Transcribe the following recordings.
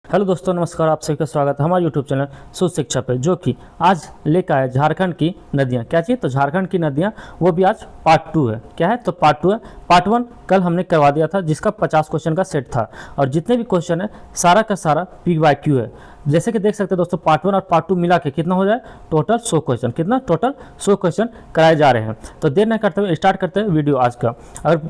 Hello दोस्तों, नमस्कार। आप सभी का स्वागत है हमारे यूट्यूब चैनल शुद्ध शिक्षा पे, जो कि आज लेकर आए झारखंड की नदियाँ। क्या चाहिए तो झारखंड की नदियाँ, वो भी आज पार्ट 2 है। क्या है तो पार्ट 2 है। पार्ट 1 कल हमने करवा दिया था, जिसका 50 क्वेश्चन का सेट था, और जितने भी क्वेश्चन है सारा का सारा PYQ है। जैसे कि देख सकते हैं दोस्तों, पार्ट 1 और पार्ट 2 मिला के कितना हो जाए, टोटल 100 क्वेश्चन। कितना टोटल 100 क्वेश्चन कराए जा रहे हैं। तो देर न करते हुए स्टार्ट करते हैं वीडियो आज का। अगर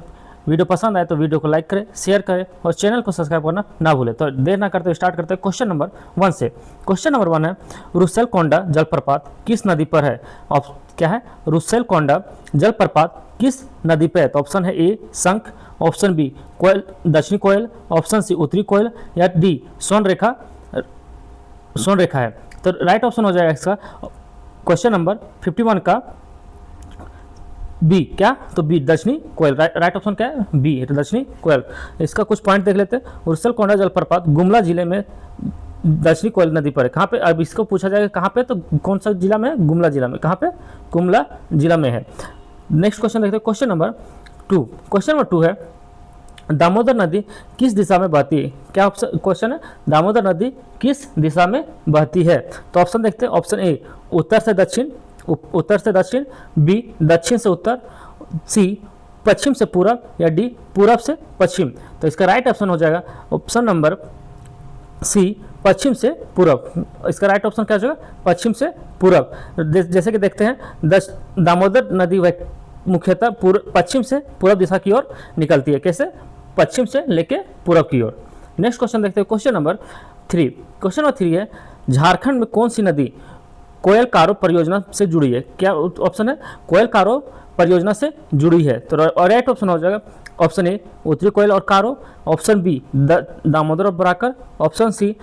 वीडियो पसंद आए तो वीडियो को लाइक करें, शेयर करें और चैनल को सब्सक्राइब करना ना भूलें। तो देर ना करते स्टार्ट करते हैं क्वेश्चन नंबर 1 से। क्वेश्चन नंबर 1 है, रुसेलकोंडा जलप्रपात किस नदी पर है? क्या है, रुसेलकोंडा जलप्रपात किस नदी पर है? तो ऑप्शन है ए शंख, ऑप्शन बी कोयल, दक्षिणी कोयल, ऑप्शन सी उत्तरी कोयल, या डी सोनरेखा है। तो राइट ऑप्शन हो जाएगा इसका क्वेश्चन नंबर 51 का बी। क्या तो बी दक्षिणी कोयल। राइट ऑप्शन क्या है, बी दक्षिणी कोयल। इसका कुछ पॉइंट देख लेते हैं। रुसेलकोंडा जलप्रपात गुमला जिले में दक्षिणी कोयल नदी पर है। कहाँ पे? अब इसको पूछा जाएगा कहाँ पे, तो कौन सा जिला में है? गुमला जिला में। कहाँ पे? गुमला जिला में है। नेक्स्ट क्वेश्चन देखते हैं, क्वेश्चन नंबर 2। क्वेश्चन नंबर 2 है, दामोदर नदी किस दिशा में बहती है? क्या ऑप्शन क्वेश्चन है, दामोदर नदी किस दिशा में बहती है? तो ऑप्शन देखते हैं। ऑप्शन ए उत्तर से दक्षिण, उत्तर से दक्षिण, बी दक्षिण से उत्तर, सी पश्चिम से पूरब, या डी पूरब से पश्चिम। तो इसका राइट ऑप्शन हो जाएगा ऑप्शन नंबर सी पश्चिम से पूरब। इसका राइट ऑप्शन क्या हो जाएगा, पश्चिम से पूरब। जैसे कि देखते हैं दामोदर नदी मुख्यतः पश्चिम से पूरब दिशा की ओर निकलती है। कैसे? पश्चिम से लेके पूरब की ओर। नेक्स्ट क्वेश्चन देखते हैं, क्वेश्चन नंबर 3। क्वेश्चन नंबर 3 है, झारखंड में कौन सी नदी कोयल कारो परियोजना से जुड़ी है? क्या ऑप्शन है, कोयल कारो परियोजना से जुड़ी है। तो राइट ऑप्शन हो जाएगा ऑप्शन ए उत्तरी कोयल और कारो, ऑप्शन बी दामोदर और बराकर, ऑप्शन सी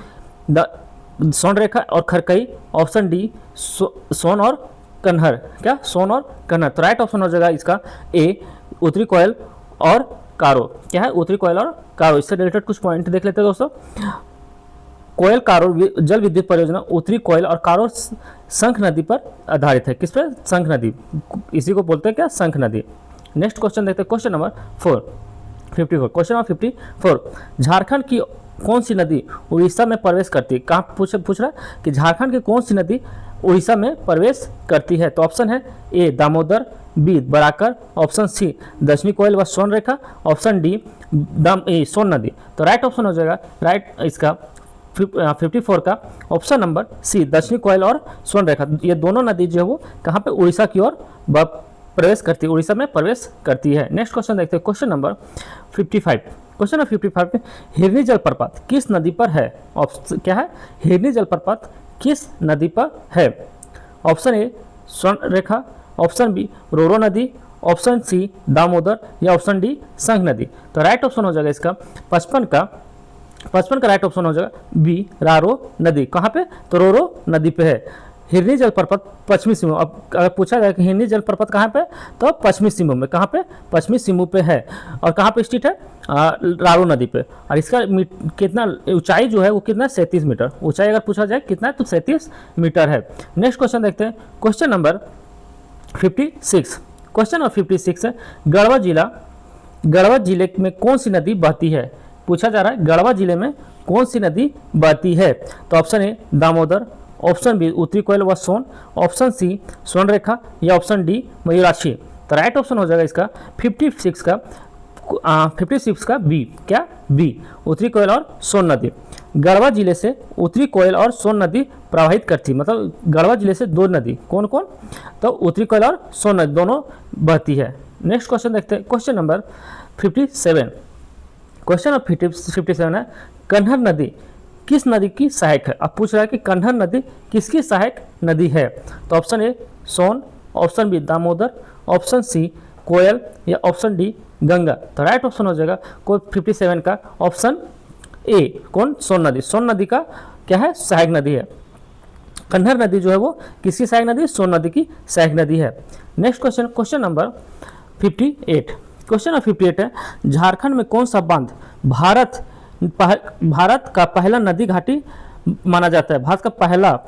सोनरेखा और खरकई, ऑप्शन डी सोन और कन्हर। क्या? सोन और कन्हर। तो राइट ऑप्शन हो जाएगा इसका ए उत्तरी कोयल और कारो। क्या है? उत्तरी कोयल और कारो। इससे रिलेटेड कुछ पॉइंट देख लेते हैं दोस्तों। कोयल कारो जल विद्युत परियोजना उत्तरी कोयल और कारो शंख नदी पर आधारित है। किस पर? शंख नदी। इसी को बोलते हैं क्या, शंख नदी। नेक्स्ट क्वेश्चन देखते हैं, question number 54। Question number 54, Jharkhand की कौन सी नदी उड़ीसा में प्रवेश करती है? कहाँ पूछ रहा है कि झारखंड की कौन सी नदी उड़ीसा में प्रवेश करती है? तो ऑप्शन है A Damodar, B Barakar, option C Dakshini Koyal व सोनरेखा, ऑप्शन डी सोन नदी। तो राइट ऑप्शन हो जाएगा इसका 54 का ऑप्शन नंबर सी दक्षिणी कोयल और सोनरेखा। ये दोनों नदी जो है वो कहाँ पे? उड़ीसा की ओर प्रवेश करती है, उड़ीसा में प्रवेश करती है। नेक्स्ट क्वेश्चन देखते हैं, क्वेश्चन नंबर 55। क्वेश्चन नंबर 55 में, हिरनी जलप्रपात किस नदी पर है? ऑप्शन क्या है, हिरनी जलप्रपात किस नदी पर है? Option A Sonrekha, option B Roro नदी, ऑप्शन सी दामोदर, या ऑप्शन डी शंख नदी। तो राइट ऑप्शन हो जाएगा इसका 55 का राइट ऑप्शन हो जाएगा बी रारो नदी। कहाँ पे? तो रोरो नदी पे है। हिरनी जलप्रपात पश्चिमी सिंहभूम। अब अगर पूछा जाए कि हिरनी जलप्रपात कहाँ पे, तो पश्चिमी सिंहभूम में। कहाँ पे? पश्चिमी सिंहभूम पे है। और कहाँ पे स्थित है? रारो नदी पे। और इसका कितना ऊंचाई जो है वो कितना? 37 मीटर ऊंचाई। अगर पूछा जाए कितना है, तो 37 मीटर है। नेक्स्ट क्वेश्चन देखते हैं, क्वेश्चन नंबर 56। क्वेश्चन नंबर 56 है, गढ़वा जिले में कौन सी नदी बहती है? पूछा जा रहा है गढ़वा जिले में कौन सी नदी बहती है? तो option A Damodar, option B Uttari Koel व सोन, ऑप्शन सी सोनरेखा, या ऑप्शन डी मयूराक्षी। तो राइट ऑप्शन हो जाएगा इसका 56 का बी। क्या? बी उत्तरी कोयल और सोन नदी। गढ़वा जिले से उत्तरी कोयल और सोन नदी प्रवाहित करती, मतलब गढ़वा जिले से दो नदी कौन कौन? तो उत्तरी कोयल और सोन नदी दोनों बहती है। नेक्स्ट क्वेश्चन देखते हैं, क्वेश्चन नंबर 57। क्वेश्चन नंबर 57 है, कन्हर नदी किस नदी की सहायक है? अब पूछ रहा है कि कन्हर नदी किसकी सहायक नदी है? तो option A Son, option B Damodar, option C Koyal, या ऑप्शन डी गंगा। तो राइट ऑप्शन हो जाएगा 57 का ऑप्शन ए कौन? सोन नदी। सोन नदी का क्या है? सहायक नदी है। कन्हर नदी जो है वो किसकी सहायक नदी? सोन नदी की सहायक नदी है। Next question, question number 58। Question number 58 है, झारखंड में कौन सा बांध भारत का पहला नदी घाटी माना जाता है? भारत का पहला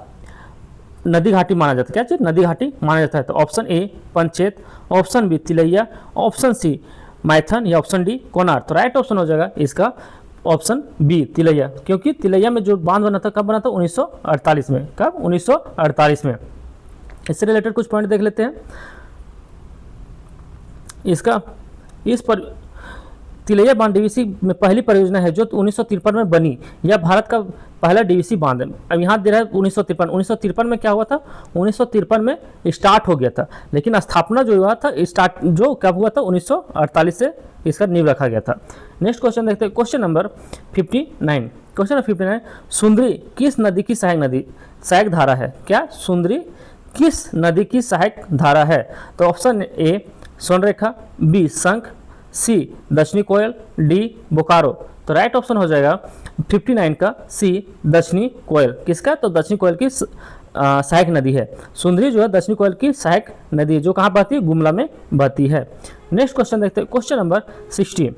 नदी घाटी माना जाता है। क्या चीज? नदी घाटी माना जाता है। तो option A Panchet, option B Tilaiya, option C Maithon, या ऑप्शन डी कोनार। तो राइट ऑप्शन हो जाएगा इसका ऑप्शन बी तिलैया, क्योंकि तिलैया में जो बांध बना था कब बना था 1948 में। कब? 1948 में। इससे रिलेटेड कुछ पॉइंट देख लेते हैं। इसका इस पर तिलैया बांध डीवीसी में पहली परियोजना है जो 1953 में बनी। यह भारत का पहला डीवीसी बांध है। अब यहाँ दे रहा है 1953 में क्या हुआ था? 1953 में स्टार्ट हो गया था, लेकिन स्थापना जो हुआ था स्टार्ट जो कब हुआ था? 1948 से इसका नींव रखा गया था। नेक्स्ट क्वेश्चन देखते हैं, क्वेश्चन नंबर 59। क्वेश्चन नंबर 59, सुंदरी किस नदी की सहायक धारा है? क्या? सुंदरी किस नदी की सहायक धारा है? तो ऑप्शन ए स्वर्णरेखा, बी शंख, सी दक्षिणी कोयल, डी बोकारो। तो राइट ऑप्शन हो जाएगा 59 का सी दक्षिणी कोयल। किसका? तो दक्षिणी कोयल की सहायक नदी है। सुंदरी जो है दक्षिणी कोयल की सहायक नदी है, जो कहाँ बहती है? गुमला में बहती है। नेक्स्ट क्वेश्चन देखते हैं, क्वेश्चन नंबर 60।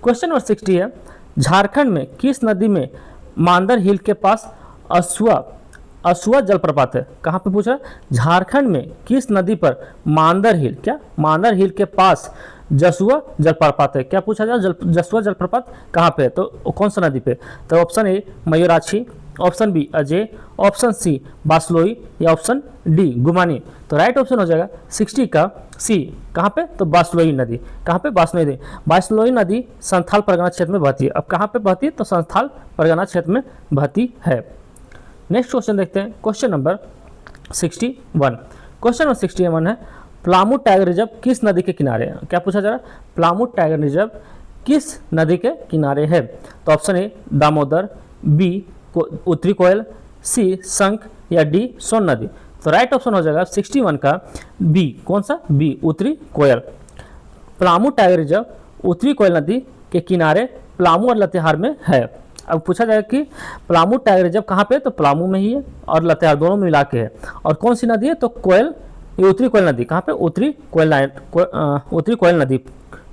क्वेश्चन नंबर 60 है, झारखंड में किस नदी में मांदर हिल के पास असुआ जलप्रपात है? कहाँ पे पूछ रहा है? झारखंड में किस नदी पर मांदर हिल, क्या? मांदर हिल के पास जसुआ जलप्रपात है। क्या पूछा जाए? जसुआ जलप्रपात कहाँ पे है? तो कौन सा नदी पे? तो option A Mayurakshi, option B Ajay, option C Basloi या ऑप्शन डी गुमानी। तो राइट ऑप्शन हो जाएगा 60 का सी। कहाँ पे? तो बासलोई नदी। कहाँ पे? बासलोई नदी। बासलोई नदी संथाल परगना क्षेत्र में बहती है। अब कहाँ पे बहती है? तो संथाल परगना क्षेत्र में बहती है। नेक्स्ट क्वेश्चन देखते हैं, क्वेश्चन नंबर 61। क्वेश्चन नंबर 61 है, पलामू टाइगर रिजर्व किस नदी के किनारे है? क्या पूछा जा रहा है? पलामू टाइगर रिजर्व किस नदी के किनारे है? तो option A Damodar, B Uttari Koel, सी शंख या डी सोन नदी। तो राइट ऑप्शन हो जाएगा 61 का बी। कौन सा? बी उत्तरी कोयल। पलामू टाइगर रिजर्व उत्तरी कोयल नदी के किनारे पलामू और लातेहार में है। अब पूछा जाएगा कि पलामू टाइगर रिजर्व कहाँ पे? तो पलामू में ही है और लातेहार दोनों में मिला के है। और कौन सी नदी है? तो कोयल, ये उत्तरी कोयल नदी। कहाँ पे? उत्तरी कोयल नदी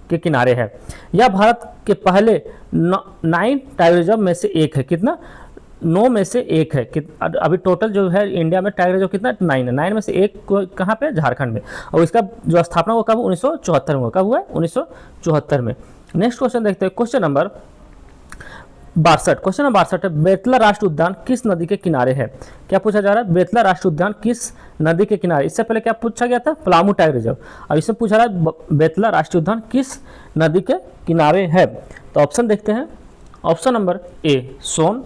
के किनारे है। यह भारत के पहले 9 टाइगर रिजर्व में से एक है। कितना? 9 में से एक है। अभी टोटल जो है इंडिया में टाइगर रिजर्व कितना? 9 है। 9 में से एक कहाँ पे? झारखंड में। और इसका जो स्थापना हुआ कब? 1974 में। कब हुआ? 1974 में। नेक्स्ट क्वेश्चन देखते हैं, क्वेश्चन नंबर 62। क्वेश्चन नंबर 62 है, बेतला राष्ट्रीय उद्यान किस नदी के किनारे है? क्या पूछा जा रहा है? बेतला राष्ट्रीय उद्यान किस नदी के किनारे? इससे पहले क्या पूछा गया था? Palamu tiger reserve. अब इससे पूछा रहा है बेतला राष्ट्रीय उद्यान किस नदी के किनारे है? तो ऑप्शन देखते हैं, option number A Son,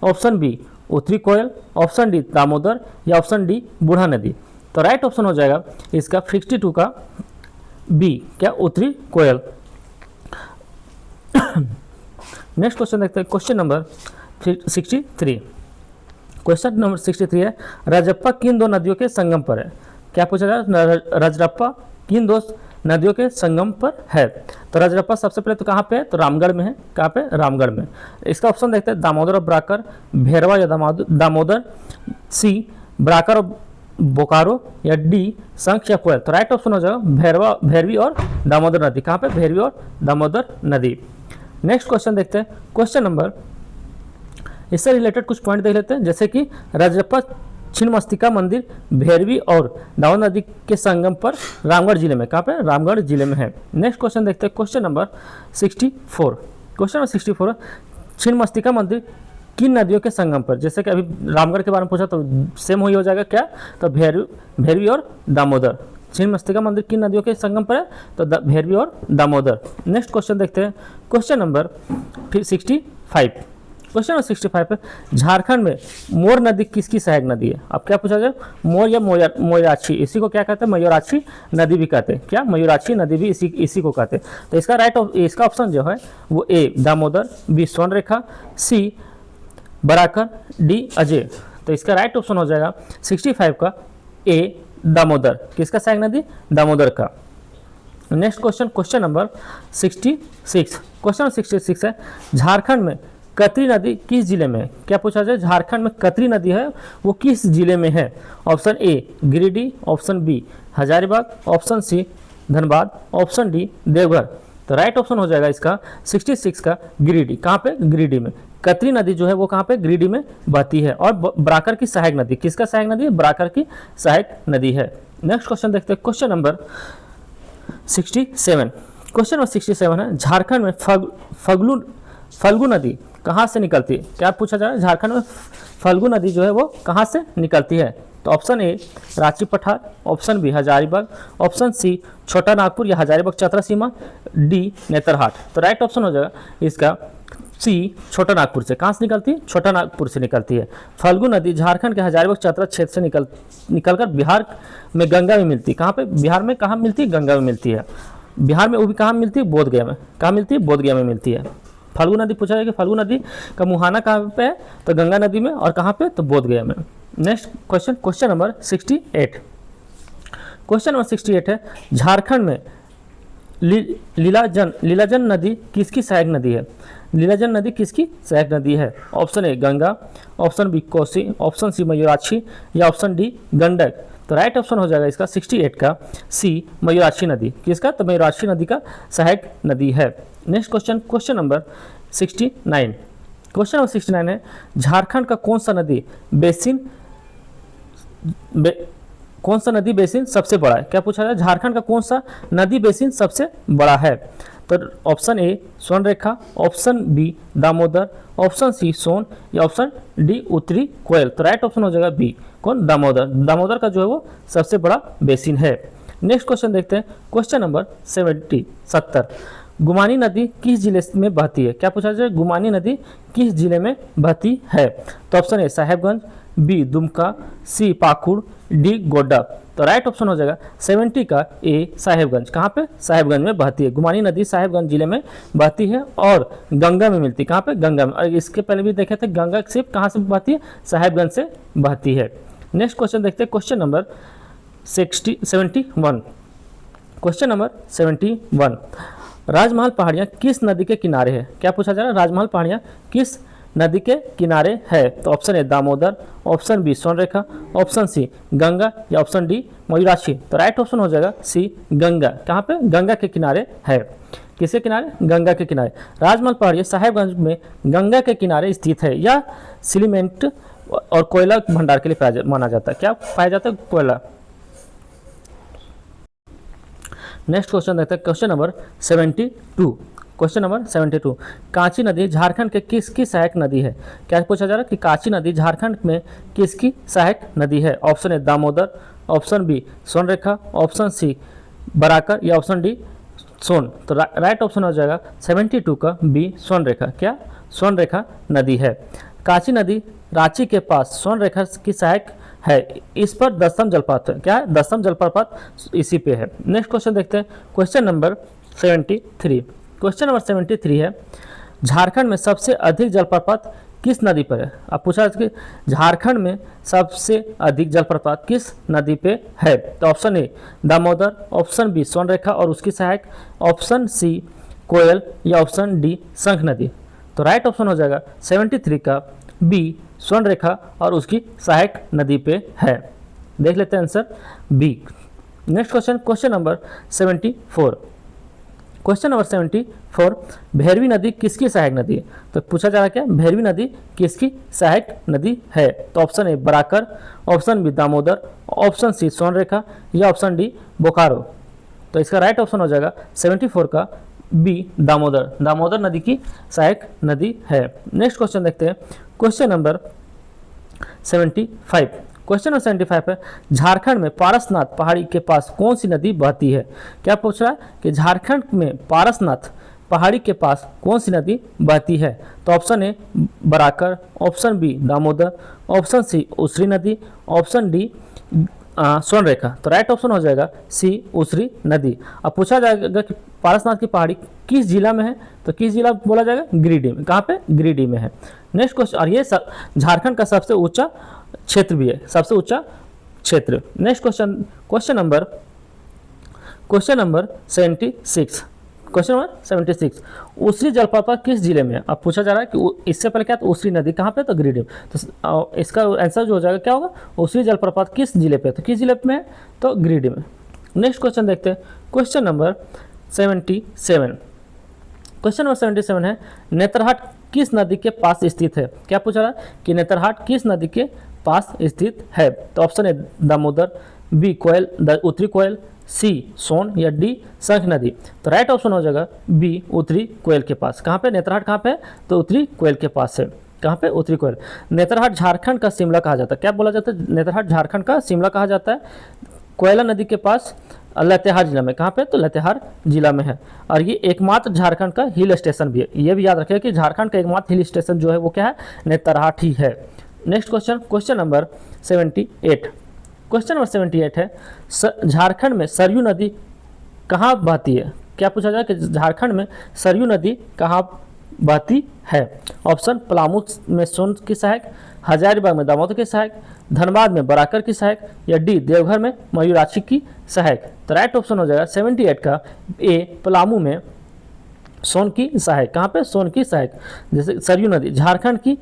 option B Uttari Koel, option D Damodar या ऑप्शन डी बूढ़ा नदी। तो राइट ऑप्शन हो जाएगा इसका 62 का बी। क्या? उत्तरी कोयल। नेक्स्ट क्वेश्चन देखते हैं, क्वेश्चन नंबर 63। क्वेश्चन नंबर 63 है, रजरप्पा किन दो नदियों के संगम पर है? क्या पूछा जा रहा है? रजरप्पा किन दो नदियों के संगम पर है? तो रजरप्पा सबसे पहले तो कहाँ पे है? तो रामगढ़ में है। कहाँ पे? रामगढ़ में। इसका ऑप्शन देखते हैं, दामोदर और ब्राकर, भैरवा या दामोदर, सी ब्राकर और बोकारो या डी शंख या कोयल। तो राइट ऑप्शन हो जाएगा भैरवी और दामोदर नदी। कहाँ पे? भैरवी और दामोदर नदी। नेक्स्ट क्वेश्चन देखते हैं, क्वेश्चन नंबर, इससे रिलेटेड कुछ पॉइंट देख लेते हैं, जैसे कि रजरप्पा छिन्नमस्तिका मंदिर भैरवी और दामोदर नदी के संगम पर रामगढ़ जिले में। कहाँ पे? रामगढ़ जिले में है। नेक्स्ट क्वेश्चन देखते हैं, question number 64। Question number 64, Chhinnamastika मंदिर किन नदियों के संगम पर? जैसे कि अभी रामगढ़ के बारे में पूछा तो सेम वही हो जाएगा। क्या? तो भैरवी और दामोदर। छिन्नमस्तिका मंदिर किन नदियों के संगम पर है? तो भैरवी और दामोदर। नेक्स्ट क्वेश्चन देखते हैं, क्वेश्चन नंबर 65। क्वेश्चन नंबर 65 है, झारखंड में मोर नदी किसकी सहायक नदी है? अब क्या पूछा जाए? मोर या मयूराक्षी, इसी को क्या कहते हैं? मयूराक्षी नदी भी कहते हैं। क्या? मयूराक्षी नदी भी इसी को कहते हैं। तो इसका इसका ऑप्शन जो है वो ए दामोदर, बी स्वर्णरेखा, सी बराकर, डी अजय। तो इसका राइट ऑप्शन हो जाएगा 65 का ए दामोदर। किसका सहायक नदी? दामोदर का। Next question, question number 66। Question number 66 है, झारखंड में कतरी नदी किस जिले में है? क्या पूछा जाए? झारखंड में कतरी नदी है वो किस जिले में है? Option A Giridih, option B Hazaribagh, option C Dhanbad, option D Deoghar. तो राइट ऑप्शन हो जाएगा इसका 66 का गिरिडीह। कहाँ पे? गिरिडीह में। कतरी नदी जो है वो कहाँ पे? गिरिडीह में बहती है। और बराकर की सहायक नदी, किसका सहायक नदी है? बराकर की सहायक नदी है। नेक्स्ट क्वेश्चन देखते हैं, क्वेश्चन नंबर 67। क्वेश्चन नंबर 67 है, झारखंड में फगलू फल्गु नदी कहाँ से निकलती है? क्या पूछा जा रहा है? झारखंड में फल्गु नदी जो है वो कहाँ से निकलती है? तो ऑप्शन ए रांची पठार, option B Hazaribagh, option C Chota Nagpur या हजारीबाग चतरा सीमा, डी नेतरहाट। तो राइट ऑप्शन हो जाएगा इसका सी छोटा नागपुर से। कहाँ से निकलती है? छोटा नागपुर से निकलती है। फल्गु नदी झारखंड के हजारीबाग चतरा क्षेत्र से निकलकर बिहार में गंगा में मिलती है। कहाँ पे? बिहार में कहाँ मिलती है? गंगा में मिलती है। बिहार में वो भी कहाँ मिलती है? बोधगया में। कहाँ मिलती है? बोधगया में मिलती है। फल्गु नदी पूछा जाएगा कि फल्गु नदी का मुहाना कहाँ पे है? तो गंगा नदी में। और कहाँ पे? तो बोधगया में। Next question, question number 68। Question number 68 है झारखंड में लीलाजन नदी किसकी सहायक नदी है? लीलाजन नदी किसकी सहायक नदी है? Option A Ganga, option B Kosi, option C Mayurakshi या ऑप्शन डी गंडक। तो राइट ऑप्शन हो जाएगा इसका 68 का सी मयूराक्षी नदी। किसका? तो मयूराक्षी नदी का सहायक नदी है। Next question, question number 69। Question number 69 है झारखंड का कौन सा नदी बेसिन सबसे बड़ा है? क्या पूछा जाए? झारखंड का कौन सा नदी बेसिन सबसे बड़ा है? तो option A Swarnarekha, option B Damodar, option C Son या ऑप्शन डी उत्तरी कोयल। तो राइट ऑप्शन हो जाएगा बी कौन? दामोदर। दामोदर का जो है वो सबसे बड़ा बेसिन है। नेक्स्ट क्वेश्चन देखते हैं, क्वेश्चन नंबर 70। गुमानी नदी किस जिले में बहती है? क्या पूछा जाए? गुमानी नदी किस जिले में बहती है? तो option A Sahebganj, B Dumka, C Pakur, D Godda. तो राइट ऑप्शन हो जाएगा 70 का ए साहेबगंज। कहाँ पे? साहेबगंज में बहती है। गुमानी नदी साहेबगंज जिले में बहती है और गंगा में मिलती है। कहाँ पे? गंगा में। और इसके पहले भी देखे थे गंगा सिर्फ कहाँ से बहती है? साहेबगंज से बहती है। नेक्स्ट क्वेश्चन देखते हैं, क्वेश्चन नंबर 71। क्वेश्चन नंबर 71, राजमहल पहाड़ियाँ किस नदी के किनारे है? क्या पूछा जा रहा है? राजमहल पहाड़ियाँ किस नदी के किनारे है? तो option A Damodar, option B Swarnarekha, option C Ganga या ऑप्शन डी मयूराक्षी। तो राइट ऑप्शन हो जाएगा सी गंगा। कहाँ पे? गंगा के किनारे है। किसके किनारे? गंगा के किनारे। राजमहल पहाड़ियाँ साहेबगंज में गंगा के किनारे स्थित है। यह सीमेंट और कोयला भंडार के लिए माना जाता है। क्या पाया जाता है? कोयला। नेक्स्ट क्वेश्चन देखते हैं, question number 72। Question number 72, Kanchi नदी झारखंड के किसकी सहायक नदी है? क्या पूछा जा रहा है कि कांची नदी झारखंड में किसकी सहायक नदी है? Option A Damodar, option B Swarnarekha, option C Barakar या ऑप्शन डी सोन। तो राइट ऑप्शन हो जाएगा 72 का बी स्वर्णरेखा। क्या? स्वर्णरेखा नदी है। कांची नदी रांची के पास स्वर्णरेखा की सहायक है। इस पर 10वीं जलप्रपात है। क्या है? 10वीं जलप्रपात इसी पे है। नेक्स्ट क्वेश्चन देखते हैं, क्वेश्चन नंबर 73। क्वेश्चन नंबर 73 है झारखंड में सबसे अधिक जलप्रपात किस नदी पर है? अब पूछा कि झारखंड में सबसे अधिक जलप्रपात किस नदी पे है? तो option A Damodar, option B Swarnarekha और उसकी सहायक, ऑप्शन सी कोयल या ऑप्शन डी शंख नदी। तो राइट ऑप्शन हो जाएगा 73 का बी स्वर्णरेखा और उसकी सहायक नदी पे है। देख लेते हैं answer B. Next question, question number 74। Question number 74, Bhairavi नदी किसकी सहायक नदी है? तो पूछा जा रहा है क्या? भैरवी नदी किसकी सहायक नदी है? तो option A Barakar, option B Damodar, option C Swarnarekha या ऑप्शन डी बोकारो। तो इसका राइट ऑप्शन हो जाएगा 74 का बी दामोदर। दामोदर नदी की सहायक नदी है। नेक्स्ट क्वेश्चन देखते हैं, क्वेश्चन नंबर 75। क्वेश्चन नंबर 75 है झारखंड में पारसनाथ पहाड़ी के पास कौन सी नदी बहती है? क्या पूछ रहा है कि झारखंड में पारसनाथ पहाड़ी के पास कौन सी नदी बहती है? तो option A Barakar, option B Damodar, option C Usri नदी, ऑप्शन डी स्वर्णरेखा। तो राइट ऑप्शन हो जाएगा सी उसरी नदी। अब पूछा जाएगा कि पारसनाथ की पहाड़ी किस जिला में है? तो किस जिला बोला जाएगा? गिरिडीह में। कहाँ पे? गिरिडीह में है। नेक्स्ट क्वेश्चन, और ये झारखंड का सबसे ऊंचा क्षेत्र भी है, सबसे ऊंचा क्षेत्र। Next question, question number 76। Question number 76, उसरी जलप्रपात किस जिले में है? अब पूछा जा रहा है कि इससे पहले क्या था? उसरी नदी कहाँ पे? तो गिरिडीह। तो इसका आंसर जो हो जाएगा क्या होगा? उसरी जलप्रपात किस जिले पे? तो किस जिले में है? तो गिरिडीह में। नेक्स्ट क्वेश्चन देखते हैं, क्वेश्चन नंबर 77। क्वेश्चन नंबर 77 है नेतरहाट किस नदी के पास स्थित है? क्या पूछा रहा है कि नेतरहाट किस नदी के पास स्थित है? तो ऑप्शन ए दामोदर, बी कोयल उत्तरी कोयल, सी सोन या डी शंख नदी। तो राइट ऑप्शन हो जाएगा बी उत्तरी कोयल के पास। कहाँ पे नेतरहाट कहाँ पे है? तो उत्तरी कोयल के पास है। कहाँ पे? उत्तरी कोयल। नेतरहाट झारखंड का शिमला कहा जाता है। क्या बोला जाता है? नेतरहाट झारखंड का शिमला कहा जाता है। कोयला नदी के पास लातेहार जिला में। कहाँ पे? तो लातेहार जिला में है। और ये एकमात्र झारखंड का हिल स्टेशन भी है। ये भी याद रखिए कि झारखंड का एकमात्र हिल स्टेशन जो है वो क्या है? नेतरहाट ही है। Next question, question number 78। Question number 78 है झारखंड में सरयू नदी कहाँ बहती है? क्या पूछा जाए कि झारखंड में सरयू नदी कहाँ बहती है? ऑप्शन पलामू में सोन की सहायक, हजारीबाग में दामोदर की सहायक, धनबाद में बराकर की सहायक, या डी देवघर में मयूराक्षी की सहायक। तो राइट ऑप्शन हो जाएगा 78 का ए पलामू में सोन की सहायक। कहाँ पे? सोन की सहायक। जैसे सरयू नदी झारखंड की,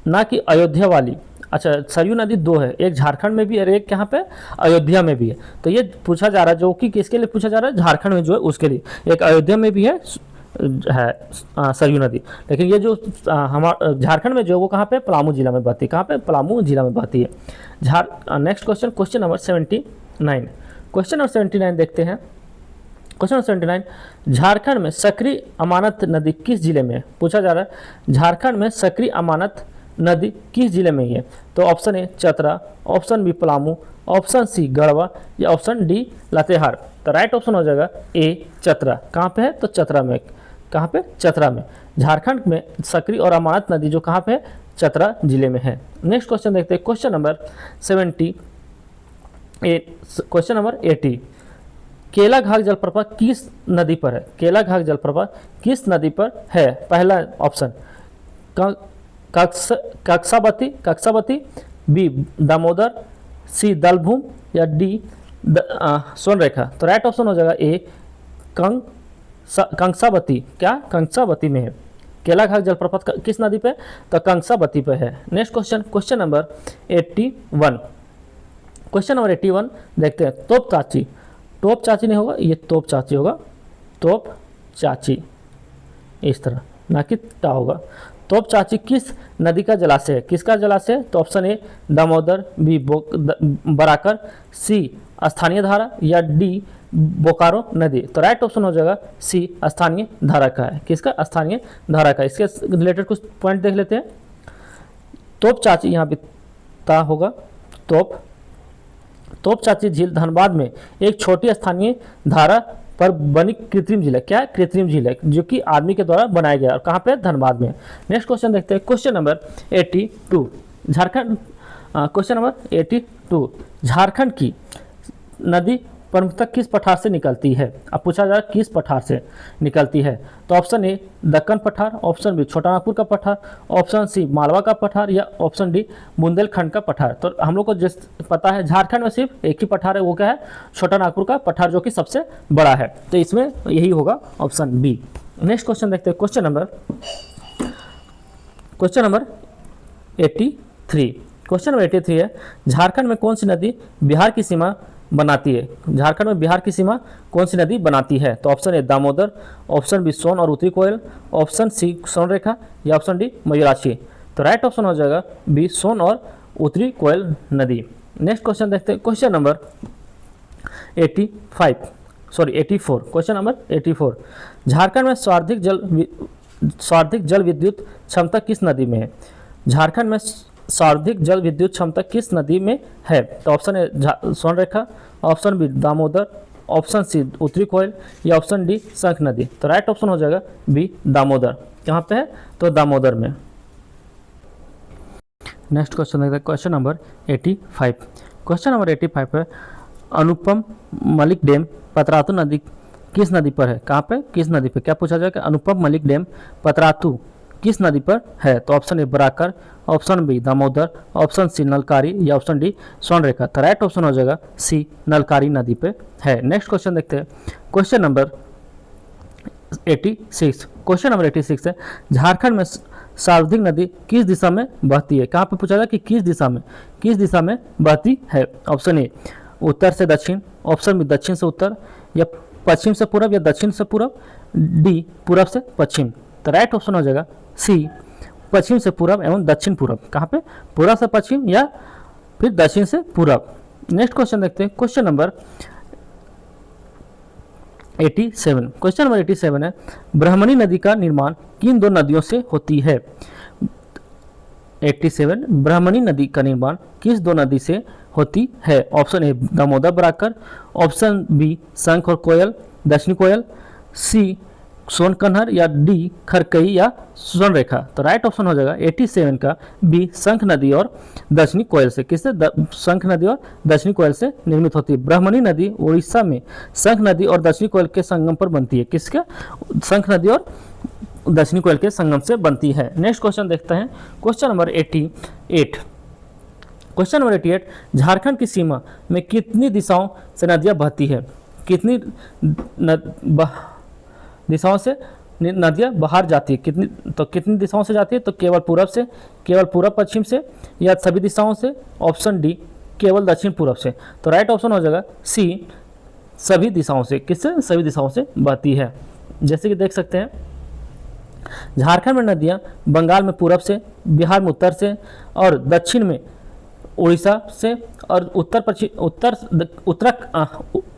ना कि अयोध्या वाली। अच्छा, सरयू नदी दो है, एक झारखंड में भी और एक कहाँ पे? अयोध्या में भी है। तो ये पूछा जा रहा है जो कि किसके लिए पूछा जा रहा है? झारखंड में जो है उसके लिए। एक अयोध्या में भी है सरयू नदी, लेकिन ये जो हमारा झारखंड में जो है वो कहाँ पे? पलामू जिला में बहती है। कहाँ पे? पलामू जिला में बहती है। Next question, question number 79। Question number 79 देखते हैं। क्वेश्चन नंबर 79, झारखंड में सक्रिय अमानत नदी किस जिले में है? पूछा जा रहा है झारखंड में सक्रिय अमानत नदी किस जिले में ही है? तो option A Chatra, option B Palamu, option C Garhwa, या ऑप्शन डी लातेहार। तो राइट ऑप्शन हो जाएगा ए चतरा। कहाँ पे है? तो चतरा में। कहाँ पे? चतरा में। झारखंड में सक्रिय और अमानत नदी जो कहाँ पे है? चतरा जिले में है। नेक्स्ट क्वेश्चन देखते हैं, क्वेश्चन नंबर 78। क्वेश्चन नंबर 80, केलाघाट जलप्रपात किस नदी पर है? केलाघाट जलप्रपात किस नदी पर है? पहला ऑप्शन कक्सावती, बी दामोदर, सी दलभूम, या डी सोनरेखा। तो राइट ऑप्शन हो जाएगा ए कंसावती। क्या? कंसावती में है। केलाघाट जलप्रपात किस नदी पे? तो कंसावती पे है। Next question, question number 81। Question number 81 देखते हैं। तोप चाची, टोप चाची नहीं होगा, ये तोप चाची होगा। तोप चाची इस तरह, ना कि टा होगा। तोप चाची किस नदी का जलाशय है? किसका जलाशय है? तो option A Damodar, B Barakar, C स्थानीय धारा, या डी बोकारो नदी। तो राइट ऑप्शन हो जाएगा सी स्थानीय धारा का है। किसका? स्थानीय धारा का। इसके रिलेटेड कुछ पॉइंट देख लेते हैं। तोप चाची यहाँ पे ता होगा। तोप चाची झील धनबाद में एक छोटी स्थानीय धारा पर बनी कृत्रिम झील है। क्या? कृत्रिम झील है जो कि आदमी के द्वारा बनाया गया। और कहाँ पे? धनबाद में। नेक्स्ट क्वेश्चन देखते हैं, question number 82। Jharkhand question number 82, Jharkhand की नदी प्रमुखतः किस पठार से निकलती है? अब पूछा जा रहा है किस पठार से निकलती है? तो ऑप्शन ए दक्कन पठार, ऑप्शन बी छोटानागपुर का पठार, ऑप्शन सी मालवा का पठार, या ऑप्शन डी बुंदेलखंड का पठार। तो हम लोग को जिस पता है झारखंड में सिर्फ एक ही पठार है, वो क्या है? छोटानागपुर का पठार, जो कि सबसे बड़ा है। तो इसमें यही होगा ऑप्शन बी। नेक्स्ट क्वेश्चन देखते हैं, क्वेश्चन नंबर 83। क्वेश्चन नंबर 83 है झारखंड में कौन सी नदी बिहार की सीमा बनाती है? झारखंड में बिहार की सीमा कौन सी नदी बनाती है? तो option A Damodar, option B Son और उत्तरी कोयल, ऑप्शन सी सोनरेखा, या ऑप्शन डी मयूराक्षी। तो राइट ऑप्शन हो जाएगा बी सोन और उत्तरी कोयल नदी। नेक्स्ट क्वेश्चन देखते हैं, question number 84। Question number 84, Jharkhand में सर्वाधिक जल विद्युत क्षमता किस नदी में है? झारखंड में सर्वाधिक जल विद्युत क्षमता किस नदी में है? तो option A Sonrekha, option B Damodar, option C Uttari Koel, या ऑप्शन डी शंख नदी। तो राइट ऑप्शन हो जाएगा बी दामोदर। कहाँ पे है? तो दामोदर में। नेक्स्ट क्वेश्चन देखते हैं, क्वेश्चन नंबर 85। क्वेश्चन नंबर 85 है अनुपम मलिक डैम पतरातू नदी किस नदी पर है? कहाँ पे? किस नदी पे? क्या पूछा जाए कि अनुपम मलिक डैम पतरातू किस नदी पर है? तो option A Barakar, option B Damodar, option C Nalkari, या ऑप्शन डी सोनरेखा। तो राइट ऑप्शन हो जाएगा सी नलकारी नदी पे है। नेक्स्ट क्वेश्चन देखते हैं, क्वेश्चन नंबर 86। क्वेश्चन नंबर 86 है झारखंड में सर्वाधिक नदी किस दिशा में बहती है? कहाँ पे पूछा जाए कि किस दिशा में बहती है? ऑप्शन ए उत्तर से दक्षिण, ऑप्शन बी दक्षिण से उत्तर, या पश्चिम से पूरब, या दक्षिण से पूरब, डी पूरब से पश्चिम। तो राइट ऑप्शन हो जाएगा सी पश्चिम से पूरब एवं दक्षिण पूरब। कहाँ पे? पूरब से पश्चिम या फिर दक्षिण से पूरब। नेक्स्ट क्वेश्चन देखते हैं, क्वेश्चन नंबर 87, क्वेश्चन नंबर 87 है, ब्रह्मणी नदी का निर्माण किन दो नदियों से होती है? 87, ब्रह्मणी नदी का निर्माण किस दो नदी से होती है? Option A Damodar Barakar, option B Shankh और कोयल, दक्षिणी कोयल, सी सोन कन्हर, या डी खरकई या स्वर्ण रेखा। तो राइट ऑप्शन हो जाएगा 87 का बी शंख नदी और दक्षिणी कोयल से। किससे? शंख नदी और दक्षिणी कोयल से निर्मित होती है। ब्रह्मणी नदी उड़ीसा में शंख नदी और दक्षिणी कोयल के संगम पर बनती है। किसका? शंख नदी और दक्षिणी कोयल के संगम से बनती है। नेक्स्ट क्वेश्चन देखते हैं, question number 88। Question number 88, Jharkhand की सीमा में कितनी दिशाओं से नदियां बहती है? कितनी दिशाओं से नदियां बाहर जाती है? कितनी दिशाओं से जाती है? तो केवल पूरब से, केवल पूरब पश्चिम से, या सभी दिशाओं से? ऑप्शन डी केवल दक्षिण पूरब से। तो राइट ऑप्शन हो जाएगा सी सभी दिशाओं से। किससे? सभी दिशाओं से बहती है। जैसे कि देख सकते हैं, झारखंड में नदियां बंगाल में पूरब से, बिहार में उत्तर से, और दक्षिण में उड़ीसा से, और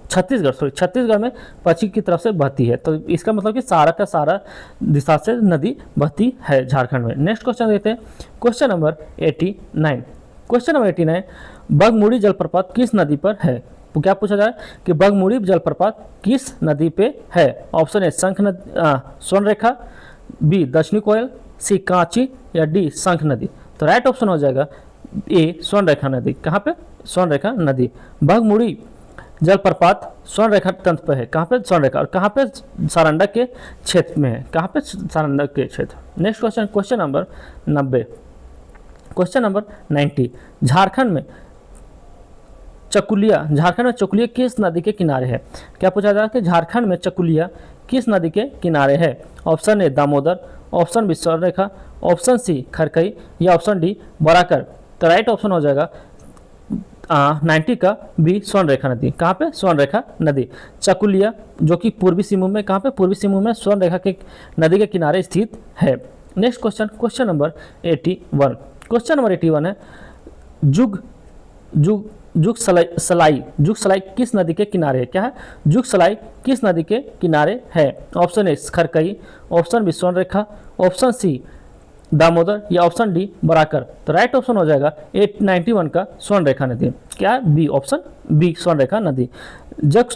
छत्तीसगढ़ में पश्चिम की तरफ से बहती है। तो इसका मतलब कि सारा का सारा दिशा से नदी बहती है झारखंड में। नेक्स्ट क्वेश्चन देखते हैं, क्वेश्चन नंबर 89। क्वेश्चन नंबर 89, बगमुड़ी जलप्रपात किस नदी पर है? तो क्या पूछा जाए कि बगमुड़ी जलप्रपात किस नदी पे है? ऑप्शन ए शंख नदी, स्वर्ण रेखा, बी दक्षिणी कोयल, सी कांची, या डी शंख नदी। तो राइट ऑप्शन हो जाएगा ए स्वर्ण रेखा नदी। कहाँ पे? स्वर्ण रेखा नदी। बगमुड़ी जलप्रपात स्वर्ण रेखा तंत्र पे है। कहाँ पे? स्वर्ण रेखा। और कहाँ पे? सारंडा के क्षेत्र में है। कहाँ पे? सारंडा के क्षेत्र। Next question, question number 90। Question number 90, Jharkhand में चकुलिया किस नदी के किनारे है? क्या पूछा जा रहा है कि झारखंड में चकुलिया किस नदी के किनारे है? Option A Damodar, option B Swarnarekha, option C Kharkai, या ऑप्शन डी बराकर। तो राइट ऑप्शन हो जाएगा 90 का बी स्वर्ण रेखा नदी। कहाँ पे? स्वर्ण रेखा नदी। चकुलिया जो कि पूर्वी सिंहभूम में, कहाँ पे? पूर्वी सिंहभूम में स्वर्ण रेखा के नदी के किनारे स्थित है। Next question, question number 81। Question number 81 है, जुग सलाई किस नदी के किनारे है? क्या है? जुग सलाई किस नदी के किनारे है? Option A Kharkai, option B Swarnarekha, option C Damodar, या ऑप्शन डी बराकर। तो राइट ऑप्शन हो जाएगा 91 का स्वर्ण रेखा नदी। क्या? बी, ऑप्शन बी स्वर्ण रेखा नदी। जग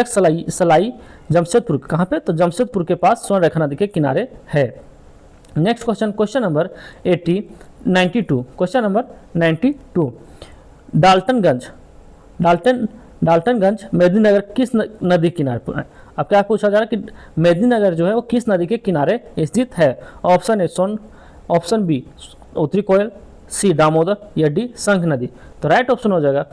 सलाई जमशेदपुर, कहाँ पे? तो जमशेदपुर के पास स्वर्ण रेखा नदी के किनारे है। Next question, question number 92। Question number 92, Daltonganj Medininagar किस नदी किनारे पर है? अब क्या पूछा जा रहा है कि मेदिनीनगर जो है वो किस नदी के किनारे स्थित है? Option A Son, option B Uttari Koel, सी दामोदर, या डी शंख नदी। तो राइट ऑप्शन हो जाएगा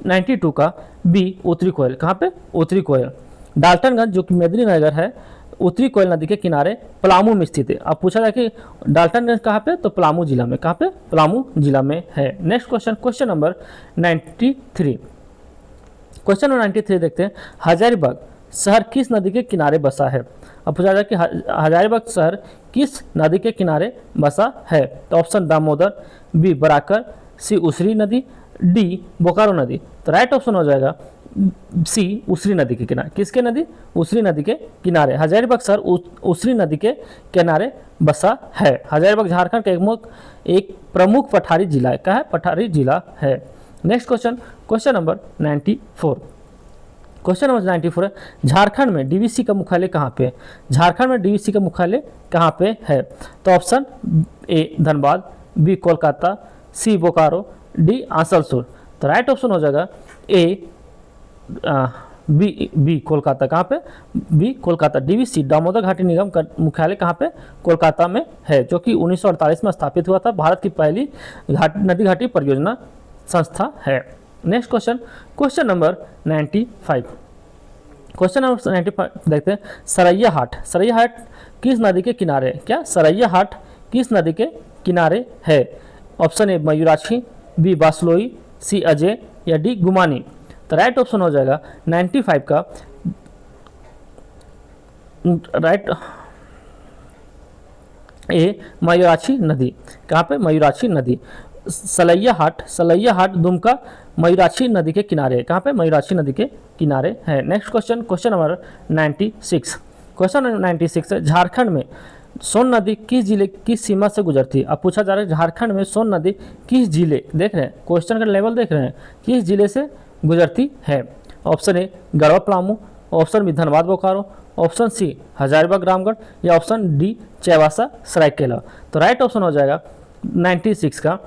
92 का बी उत्तरी कोयल। कहाँ पे? उत्तरी कोयल। डाल्टनगंज जो कि मेदिनीनगर है, उत्तरी कोयल नदी के किनारे पलामू में स्थित है। अब पूछा जाए कि डाल्टनगंज कहाँ पे? तो पलामू जिला में। कहाँ पे? पलामू जिला में है। Next question, question number 93। Question number 93 देखते हैं, हजारीबाग शहर किस नदी के किनारे बसा है? अब पूछा जाए कि हजारीबाग शहर किस नदी के किनारे बसा है? तो ऑप्शन दामोदर, बी बराकर, सी उसरी नदी, डी बोकारो नदी। तो राइट ऑप्शन हो जाएगा सी उसरी नदी के किनारे। किसके नदी? उसरी नदी के किनारे। हजारीबाग शहर उसरी नदी के किनारे बसा है। हजारीबाग झारखंड का एक प्रमुख पठारी जिला है। क्या है? पठारी जिला है। Next question, question number 94। Question number 94 है, झारखंड में डीवीसी का मुख्यालय कहाँ पे है? झारखंड में डीवीसी का मुख्यालय कहाँ पे है? तो option A Dhanbad, B Kolkata, C Bokaro, D Asansol. तो राइट ऑप्शन हो जाएगा ए बी कोलकाता। कहाँ पे? बी कोलकाता। डीवीसी दामोदर घाटी निगम का मुख्यालय कहाँ पे? कोलकाता में है, जो कि 1948 में स्थापित हुआ था। भारत की पहली नदी घाटी परियोजना संस्था है। Next question, question number 95। Question number 95 देखते हैं, सरैया हाट किस नदी के किनारे है? क्या? सरैया हाट किस नदी के किनारे है? ऑप्शन ए मयूराक्षी, बी बासलोई, सी अजय, या डी गुमानी। तो राइट ऑप्शन हो जाएगा 95 का राइट ए मयूराक्षी नदी। कहाँ पे? मयूराक्षी नदी। सलैया हाट दुमका मयूराक्षी नदी के किनारे है। कहाँ पे? मयूराक्षी नदी के किनारे है। Next question, question number 96। Question number 96 है, झारखंड में सोन नदी किस जिले की सीमा से गुजरती है? अब पूछा जा रहा है झारखंड में सोन नदी किस जिले, देख रहे हैं क्वेश्चन का लेवल देख रहे हैं, किस जिले से गुजरती है? Option A Garhwa Palamu, option B Dhanbad Bokaro, option C Hazaribagh Ramgarh या ऑप्शन डी चाईबासा सरायकेला। तो राइट ऑप्शन हो जाएगा 96 का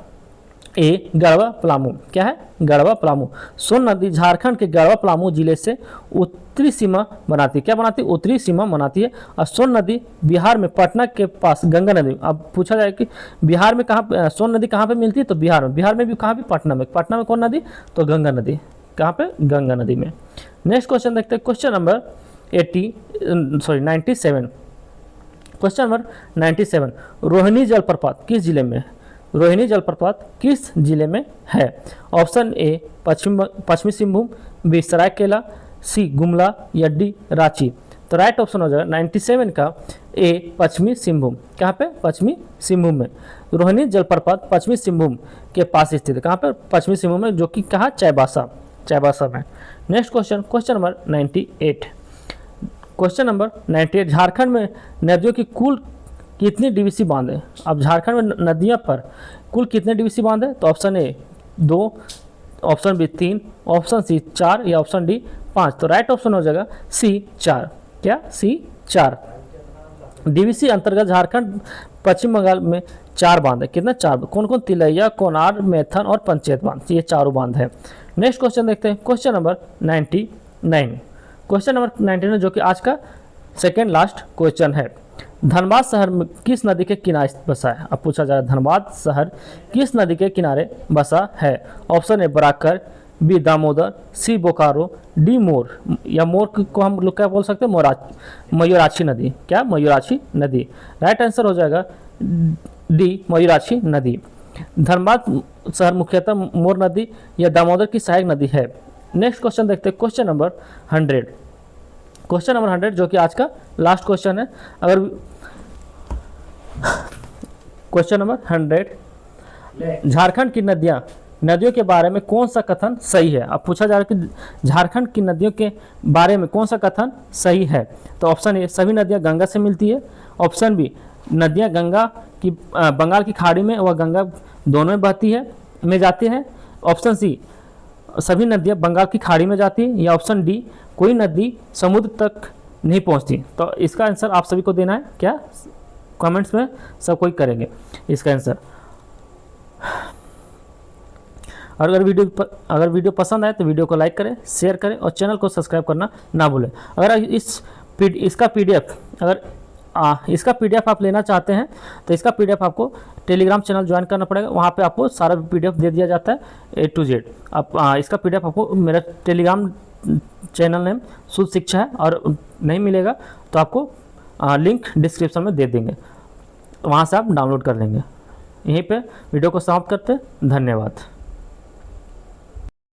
ए गढ़वा पलामू। क्या है? गढ़वा पलामू। सोन नदी झारखंड के गढ़वा पलामू जिले से उत्तरी सीमा बनाती है। क्या बनाती है? उत्तरी सीमा बनाती है। और सोन नदी बिहार में पटना के पास गंगा नदी। अब पूछा जाए कि बिहार में कहाँ सोन नदी कहाँ पे मिलती है? तो बिहार में भी कहाँ भी? पटना में कौन नदी? तो गंगा नदी। कहाँ पे? गंगा नदी में। नेक्स्ट क्वेश्चन देखते हैं, question number 97। Question number 97, Rohini जलप्रपात किस जिले में है? रोहिणी जलप्रपात किस जिले में है? ऑप्शन ए पश्चिमी सिंहभूम, बी सरायकेला, सी गुमला या डी रांची। तो राइट ऑप्शन हो जाएगा 97 का ए पश्चिमी सिंहभूम। कहाँ पे? पश्चिमी सिंहभूम में। रोहिणी जलप्रपात पश्चिमी सिंहभूम के पास स्थित है। कहाँ पर? पश्चिमी सिंहभूम में, जो कि कहाँ? चाईबासा में। Next question, question number 98। Question number 98, Jharkhand में नदियों की कुल कितनी डीवीसी बांध है? अब झारखंड में नदियां पर कुल कितने डीवीसी बांध है? तो option A 2, option B 3, option C 4 या ऑप्शन डी 5। तो राइट ऑप्शन हो जाएगा सी 4। क्या? सी 4। डीवीसी अंतर्गत झारखंड पश्चिम बंगाल में 4 बांध है। कितना? 4। कौन कौन? तिलैया, कोनार, मैथन और पंचायत बांध। ये चारों बांध है। नेक्स्ट क्वेश्चन देखते हैं, क्वेश्चन नंबर 99। क्वेश्चन नंबर 99 जो कि आज का सेकेंड लास्ट क्वेश्चन है, धनबाद शहर में किस नदी के किनारे बसा है? अब पूछा जा रहा है धनबाद शहर किस नदी के किनारे बसा है? Option A Barakar, B Damodar, C Bokaro, D Mor या मोर को हम लोग क्या बोल सकते हैं? मयूराक्षी नदी। क्या? मयूराक्षी नदी। राइट आंसर हो जाएगा डी मयूराक्षी नदी। धनबाद शहर मुख्यतः मोर नदी या दामोदर की सहायक नदी है। नेक्स्ट क्वेश्चन देखते हैं, क्वेश्चन नंबर 100। क्वेश्चन नंबर 100 जो कि आज का लास्ट क्वेश्चन है। अगर क्वेश्चन नंबर 100, झारखंड की नदियों के बारे में कौन सा कथन सही है? अब पूछा जा रहा है कि झारखंड की नदियों के बारे में कौन सा कथन सही है? तो ऑप्शन ए सभी नदियां गंगा से मिलती है, ऑप्शन बी नदियां गंगा की बंगाल की खाड़ी में व गंगा दोनों में बहती है में जाती है, ऑप्शन सी सभी नदियां बंगाल की खाड़ी में जाती है, या ऑप्शन डी कोई नदी समुद्र तक नहीं पहुंचती। तो इसका आंसर आप सभी को देना है। क्या? कमेंट्स में सब कोई करेंगे इसका आंसर। और अगर वीडियो पसंद आए तो वीडियो को लाइक करें, शेयर करें और चैनल को सब्सक्राइब करना ना भूलें। अगर इसका पीडीएफ आप लेना चाहते हैं तो इसका पीडीएफ आपको टेलीग्राम चैनल ज्वाइन करना पड़ेगा। वहाँ पे आपको सारा पीडीएफ दे दिया जाता है A to Z। आप इसका पीडीएफ आपको मेरा टेलीग्राम चैनल नेम शुद्ध शिक्षा है, और नहीं मिलेगा तो आपको लिंक डिस्क्रिप्शन में दे देंगे, वहाँ से आप डाउनलोड कर लेंगे। यहीं पे वीडियो को समाप्त करते हैं। धन्यवाद।